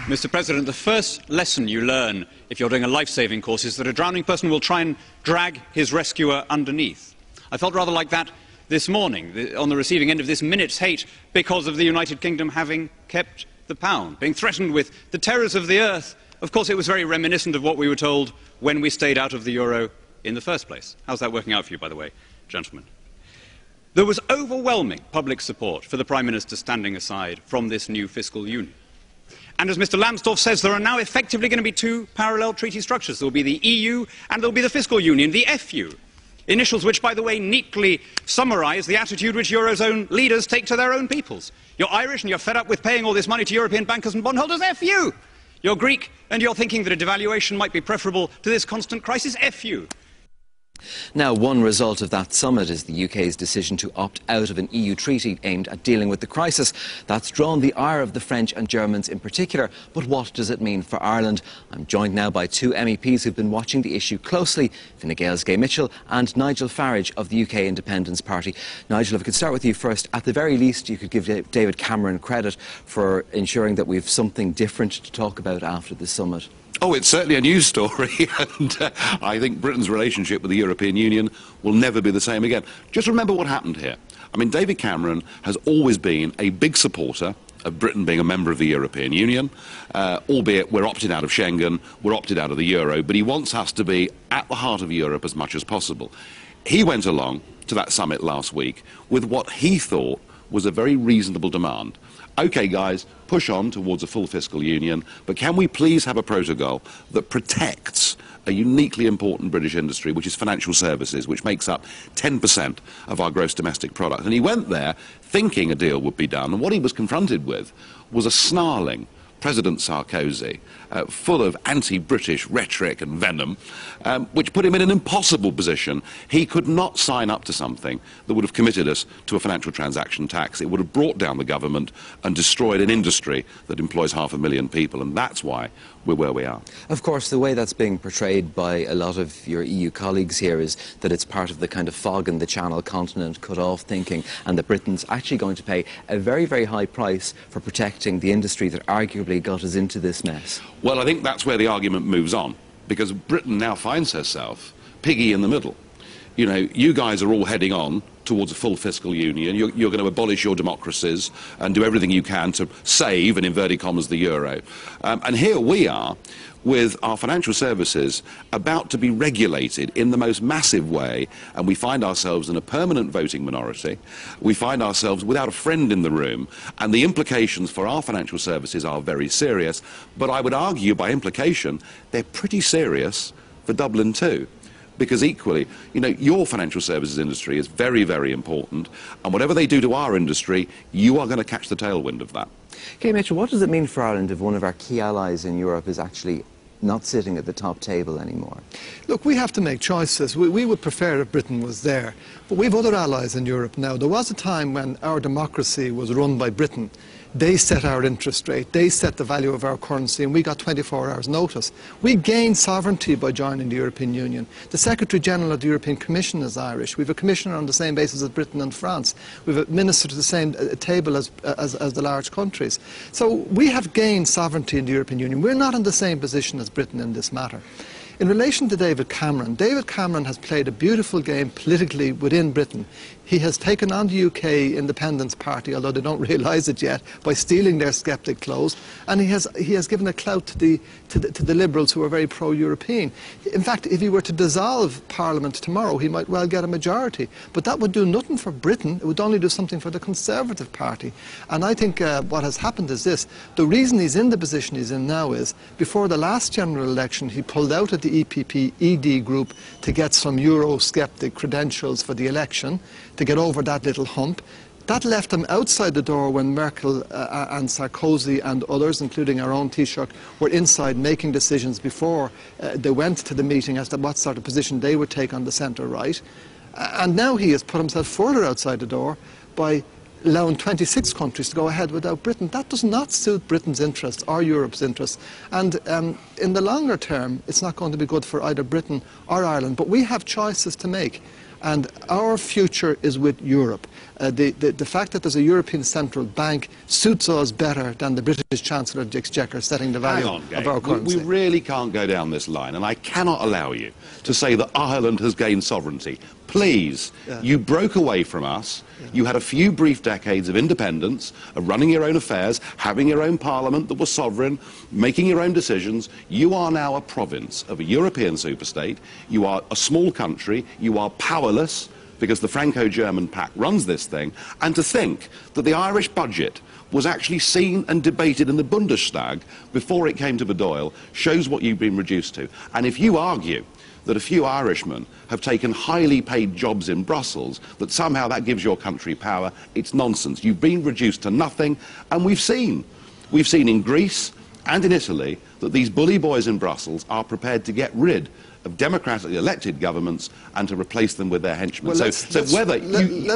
Mr. President, the first lesson you learn if you're doing a life-saving course is that a drowning person will try and drag his rescuer underneath. I felt rather like that this morning, on the receiving end of this minute's hate because of the United Kingdom having kept the pound, being threatened with the terrors of the earth. Of course, it was very reminiscent of what we were told when we stayed out of the euro in the first place. How's that working out for you, by the way, gentlemen? There was overwhelming public support for the Prime Minister standing aside from this new fiscal union. And as Mr. Lambsdorff says, there are now effectively going to be two parallel treaty structures. There will be the EU and there will be the fiscal union, the FU. Initials which, by the way, neatly summarise the attitude which Eurozone leaders take to their own peoples. You're Irish and you're fed up with paying all this money to European bankers and bondholders, FU. You're Greek and you're thinking that a devaluation might be preferable to this constant crisis, FU. Now, one result of that summit is the UK's decision to opt out of an EU treaty aimed at dealing with the crisis. That's drawn the ire of the French and Germans in particular. But what does it mean for Ireland? I'm joined now by two MEPs who've been watching the issue closely, Fine Gael's Gay Mitchell and Nigel Farage of the UK Independence Party. Nigel, if I could start with you first, at the very least you could give David Cameron credit for ensuring that we've something different to talk about after the summit. Oh, it's certainly a news story, and I think Britain's relationship with the European Union will never be the same again. Just remember what happened here. I mean, David Cameron has always been a big supporter of Britain being a member of the European Union, albeit we're opted out of Schengen, we're opted out of the euro, but he wants us to be at the heart of Europe as much as possible. He went along to that summit last week with what he thought was a very reasonable demand. OK, guys, push on towards a full fiscal union, but can we please have a protocol that protects a uniquely important British industry, which is financial services, which makes up 10% of our gross domestic product? And he went there thinking a deal would be done, and what he was confronted with was a snarling President Sarkozy, full of anti-British rhetoric and venom, which put him in an impossible position. He could not sign up to something that would have committed us to a financial transaction tax. It would have brought down the government and destroyed an industry that employs 500,000 people, and that's why we're where we are. Of course, the way that's being portrayed by a lot of your EU colleagues here is that it's part of the kind of fog in the Channel continent cut-off thinking, and that Britain's actually going to pay a very, very high price for protecting the industry that arguably got us into this mess. Well, I think that's where the argument moves on, because Britain now finds herself piggy in the middle. You know, you guys are all heading on towards a full fiscal union. You're going to abolish your democracies and do everything you can to save, in inverted commas, the euro. And here we are with our financial services about to be regulated in the most massive way, and we find ourselves in a permanent voting minority. We find ourselves without a friend in the room, and the implications for our financial services are very serious, but I would argue by implication they're pretty serious for Dublin too. Because equally, you know, your financial services industry is very, very important, and whatever they do to our industry, you are going to catch the tailwind of that. Gay Mitchell, what does it mean for Ireland if one of our key allies in Europe is actually not sitting at the top table anymore? Look, we have to make choices. We would prefer if Britain was there, but we have other allies in Europe now. There was a time when our democracy was run by Britain. They set our interest rate, they set the value of our currency, and we got 24 hours notice. We gained sovereignty by joining the European Union. The Secretary-General of the European Commission is Irish. We have a commissioner on the same basis as Britain and France. We have a minister to the same table as the large countries. So we have gained sovereignty in the European Union. We're not in the same position as Britain in this matter. In relation to David Cameron has played a beautiful game politically within Britain. He has taken on the UK Independence Party, although they don't realise it yet, by stealing their sceptic clothes, and he has given a clout to the Liberals, who are very pro-European. In fact, if he were to dissolve Parliament tomorrow, he might well get a majority. But that would do nothing for Britain. It would only do something for the Conservative Party. And I think what has happened is this. The reason he's in the position he's in now is, before the last general election, he pulled out of the EPP-ED group to get some Eurosceptic credentials for the election, to get over that little hump. That left him outside the door when Merkel and Sarkozy and others, including our own Taoiseach, were inside making decisions before they went to the meeting as to what sort of position they would take on the centre-right. And now he has put himself further outside the door by allowing 26 countries to go ahead without Britain. That does not suit Britain's interests or Europe's interests. And in the longer term, it's not going to be good for either Britain or Ireland. But we have choices to make. And our future is with Europe. The fact that there's a European Central Bank suits us better than the British Chancellor of the Exchequer setting the value of our currency. We really can't go down this line, and I cannot allow you to say that Ireland has gained sovereignty. Please, you broke away from us. You had a few brief decades of independence, of running your own affairs, having your own parliament that was sovereign, making your own decisions. You are now a province of a European superstate. You are a small country. You are powerless because the Franco-German pact runs this thing. And to think that the Irish budget was actually seen and debated in the Bundestag before it came to Bedoyle shows what you've been reduced to. And if you argue that a few Irishmen have taken highly paid jobs in Brussels, that somehow that gives your country power, it's nonsense. You've been reduced to nothing, and we've seen in Greece and in Italy that these bully boys in Brussels are prepared to get rid of democratically elected governments and to replace them with their henchmen. Well,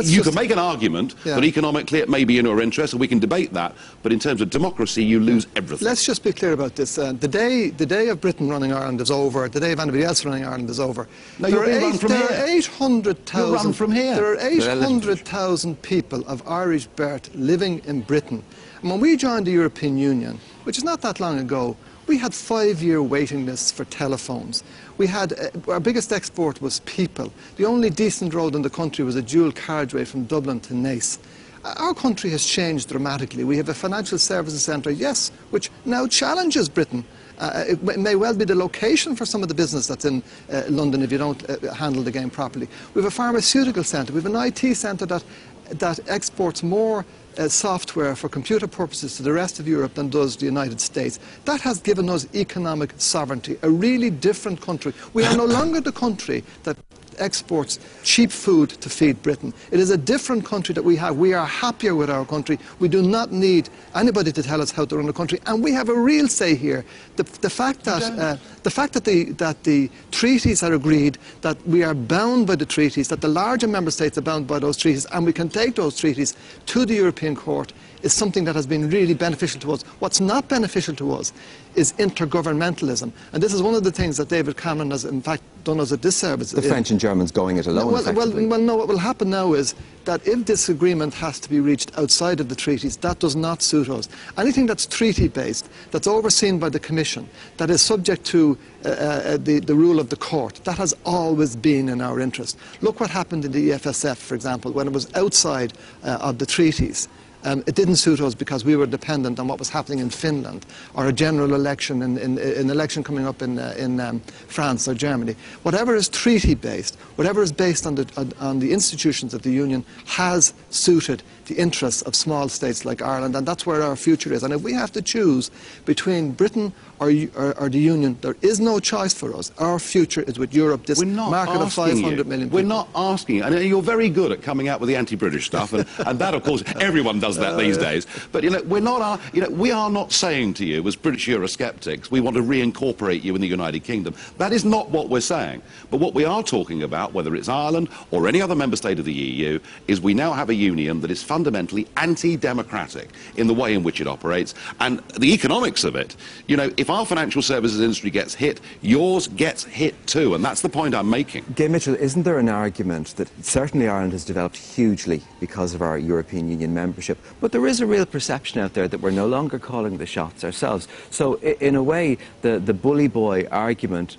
you can make an argument that economically it may be in your interest, and we can debate that, but in terms of democracy, you lose everything. Let's just be clear about this. The day of Britain running Ireland is over. The day of anybody else running Ireland is over. No, you're being run from here. There are 800,000. You're run from here. There are 800,000 people of Irish birth living in Britain. And when we joined the European Union, which is not that long ago, we had 5-year waiting lists for telephones. We had, our biggest export was people. The only decent road in the country was a dual carriageway from Dublin to Naas. Our country has changed dramatically. We have a financial services centre, yes, which now challenges Britain. It may well be the location for some of the business that's in London if you don't handle the game properly. We have a pharmaceutical centre. We have an IT centre that exports more software for computer purposes to the rest of Europe than does the United States. That has given us economic sovereignty, a really different country. We are no longer the country that exports cheap food to feed Britain. It is a different country that we have. We are happier with our country. We do not need anybody to tell us how to run the country, and we have a real say here. The fact that the treaties are agreed, that we are bound by the treaties, that the larger member states are bound by those treaties, and we can take those treaties to the European Court is something that has been really beneficial to us. What's not beneficial to us is intergovernmentalism. And this is one of the things that David Cameron has, in fact, done us a disservice. The French and Germans going it alone, well, no, what will happen now is that if this agreement has to be reached outside of the treaties, that does not suit us. Anything that's treaty-based, that's overseen by the Commission, that is subject to the rule of the court, that has always been in our interest. Look what happened in the EFSF, for example, when it was outside of the treaties. It didn't suit us because we were dependent on what was happening in Finland, or a general election, an election coming up in France or Germany. Whatever is treaty-based, whatever is based on the institutions of the Union has suited the interests of small states like Ireland, and that's where our future is. And if we have to choose between Britain or the Union, there is no choice for us. Our future is with Europe, this market of 500 million people. We're not asking you. And you're very good at coming out with the anti-British stuff, and that, of course, everyone does that these days. But, we are not saying to you, as British Eurosceptics, we want to reincorporate you in the United Kingdom. That is not what we're saying. But what we are talking about, whether it's Ireland or any other member state of the EU, is we now have a union that is fundamentally anti-democratic in the way in which it operates. And the economics of it, if our financial services industry gets hit, yours gets hit too. And that's the point I'm making. Gay Mitchell, isn't there an argument that certainly Ireland has developed hugely because of our European Union membership, but there is a real perception out there that we're no longer calling the shots ourselves? So in a way, the bully boy argument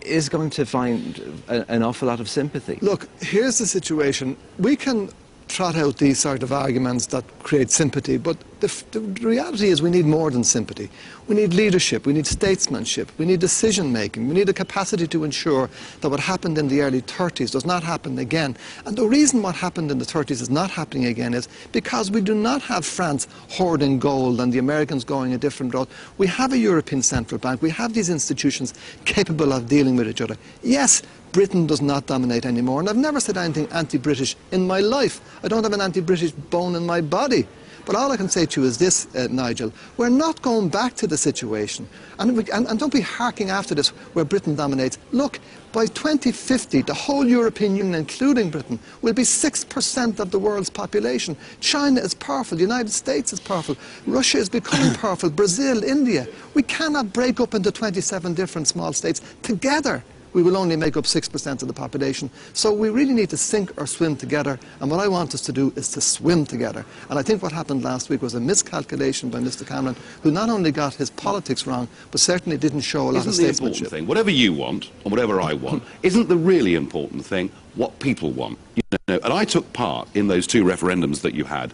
is going to find an awful lot of sympathy. Look, here's the situation. We can trot out these sort of arguments that create sympathy, but the reality is we need more than sympathy. We need leadership, we need statesmanship, we need decision making, we need the capacity to ensure that what happened in the early 30s does not happen again. And the reason what happened in the 30s is not happening again is because we do not have France hoarding gold and the Americans going a different road. We have a European Central Bank, we have these institutions capable of dealing with each other. Yes, Britain does not dominate anymore, and I've never said anything anti-British in my life. I don't have an anti-British bone in my body. But all I can say to you is this, Nigel, we're not going back to the situation, and don't be harking after this where Britain dominates. Look, by 2050, the whole European Union, including Britain, will be 6% of the world's population. China is powerful, the United States is powerful, Russia is becoming powerful, Brazil, India. We cannot break up into 27 different small states. Together, we will only make up 6% of the population. So we really need to sink or swim together, and what I want us to do is to swim together. And I think what happened last week was a miscalculation by Mr Cameron, who not only got his politics wrong, but certainly didn't show a lot of statesmanship. Isn't the important thing, whatever you want, and whatever I want, isn't the really important thing what people want? You know, and I took part in those 2 referendums that you had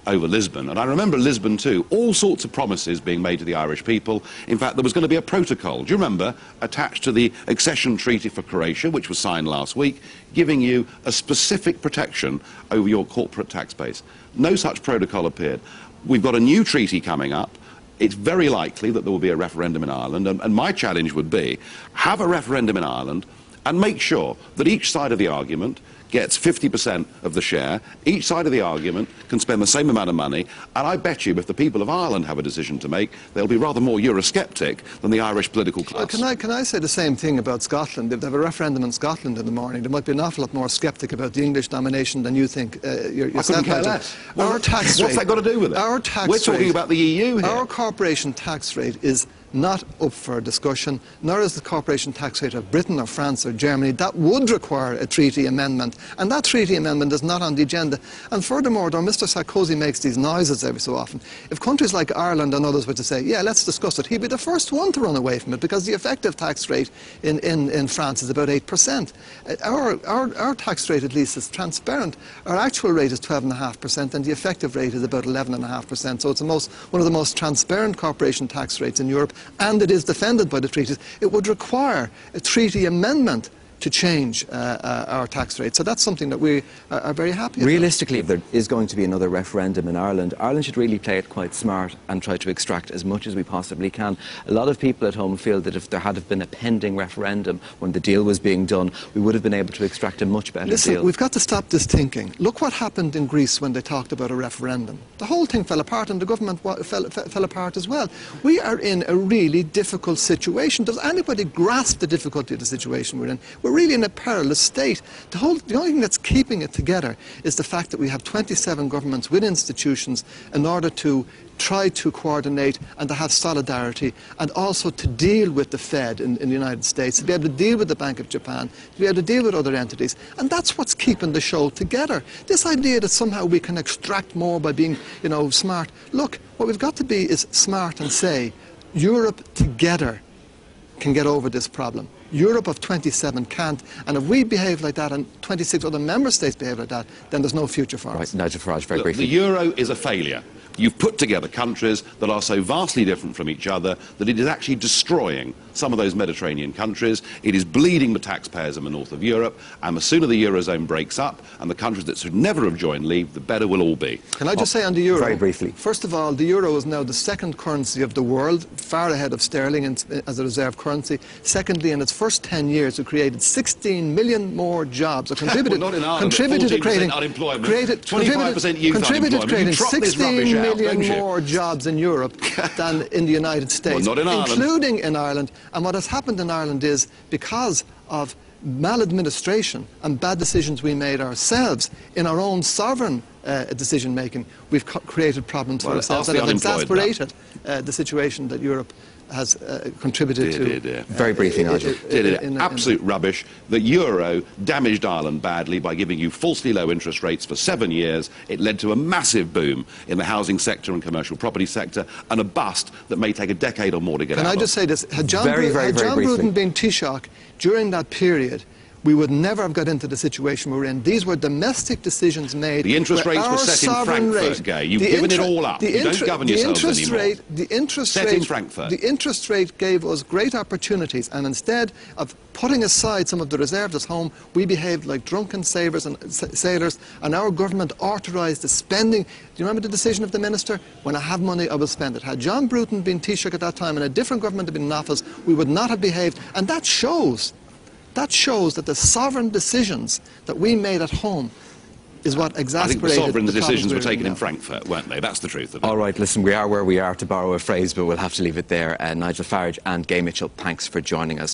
over Lisbon, and I remember Lisbon too, all sorts of promises being made to the Irish people. In fact, there was going to be a protocol, do you remember, attached to the accession treaty for Croatia, which was signed last week, giving you a specific protection over your corporate tax base. No such protocol appeared. We've got a new treaty coming up. It's very likely that there will be a referendum in Ireland, and my challenge would be, have a referendum in Ireland and make sure that each side of the argument gets 50% of the share. Each side of the argument can spend the same amount of money, and I bet you if the people of Ireland have a decision to make, they'll be rather more Eurosceptic than the Irish political class. Can I say the same thing about Scotland? If they have a referendum in Scotland in the morning, there might be an awful lot more sceptic about the English nomination than you think yourself. I couldn't care less. Our tax rate, what's that got to do with it? Our tax We're talking rate, about the EU here. Our corporation tax rate is not up for discussion, nor is the corporation tax rate of Britain or France or Germany. That would require a treaty amendment, and that treaty amendment is not on the agenda. And furthermore, though Mr Sarkozy makes these noises every so often, if countries like Ireland and others were to say, yeah, let's discuss it, he'd be the first one to run away from it, because the effective tax rate in France is about 8%. Our tax rate, at least, is transparent. Our actual rate is 12.5%, and the effective rate is about 11.5%. So it's one of the most transparent corporation tax rates in Europe, and it is defended by the treaties. It would require a treaty amendment to change our tax rate. So that's something that we are very happy about. Realistically, if there is going to be another referendum in Ireland, Ireland should really play it quite smart and try to extract as much as we possibly can. A lot of people at home feel that if there had been a pending referendum when the deal was being done, we would have been able to extract a much better deal. We've got to stop this thinking. Look what happened in Greece when they talked about a referendum. The whole thing fell apart, and the government fell apart as well. We are in a really difficult situation. Does anybody grasp the difficulty of the situation we're in? We're really in a perilous state. The only thing that's keeping it together is the fact that we have 27 governments with institutions in order to try to coordinate and to have solidarity, and also to deal with the Fed in the United States, to be able to deal with the Bank of Japan, to be able to deal with other entities. And that's what's keeping the show together. This idea that somehow we can extract more by being, smart. Look, what we've got to be is smart and say, Europe together can get over this problem. Europe of 27 can't, and if we behave like that and 26 other member states behave like that, then there's no future for us. Right, Nigel Farage, very Look, briefly. the euro is a failure. You've put together countries that are so vastly different from each other that it is actually destroying some of those Mediterranean countries. It is bleeding the taxpayers in the north of Europe, and the sooner the Eurozone breaks up and the countries that should never have joined leave, the better we'll all be. Can I just say on the euro? Very briefly. First of all, the euro is now the second currency of the world, far ahead of sterling as a reserve currency. Secondly, in its first 10 years, it created 16 million more jobs, or contributed, well, not in Ireland, contributed to creating, unemployment, created, 25% youth contributed to creating unemployment. 16 million more jobs in Europe than in the United States, well, not in Ireland, including in Ireland. And what has happened in Ireland is, because of maladministration and bad decisions we made ourselves in our own sovereign decision making, we've created problems for ourselves that have exasperated the situation that Europe has contributed to. Very briefly, Nigel. Absolute rubbish. The euro damaged Ireland badly by giving you falsely low interest rates for 7 years. It led to a massive boom in the housing sector and commercial property sector, and a bust that may take a decade or more to get out of. Can I just say this? Had John Bruton been Taoiseach during that period, we would never have got into the situation we're in. These were domestic decisions made. The interest rates were set in Frankfurt, Gay. You've given it all up. You don't govern yourselves anymore. The interest set rate, in Frankfurt. The interest rate gave us great opportunities, and instead of putting aside some of the reserves at home, we behaved like drunken sailors, and our government authorised the spending. Do you remember the decision of the minister? When I have money, I will spend it. Had John Bruton been Taoiseach at that time and a different government had been in office, we would not have behaved, and that shows that the sovereign decisions that we made at home is what exasperated. I think the sovereign decisions were taken in Frankfurt, weren't they? That's the truth of it. All right, listen, we are where we are, to borrow a phrase, but we'll have to leave it there. Nigel Farage and Gay Mitchell, thanks for joining us.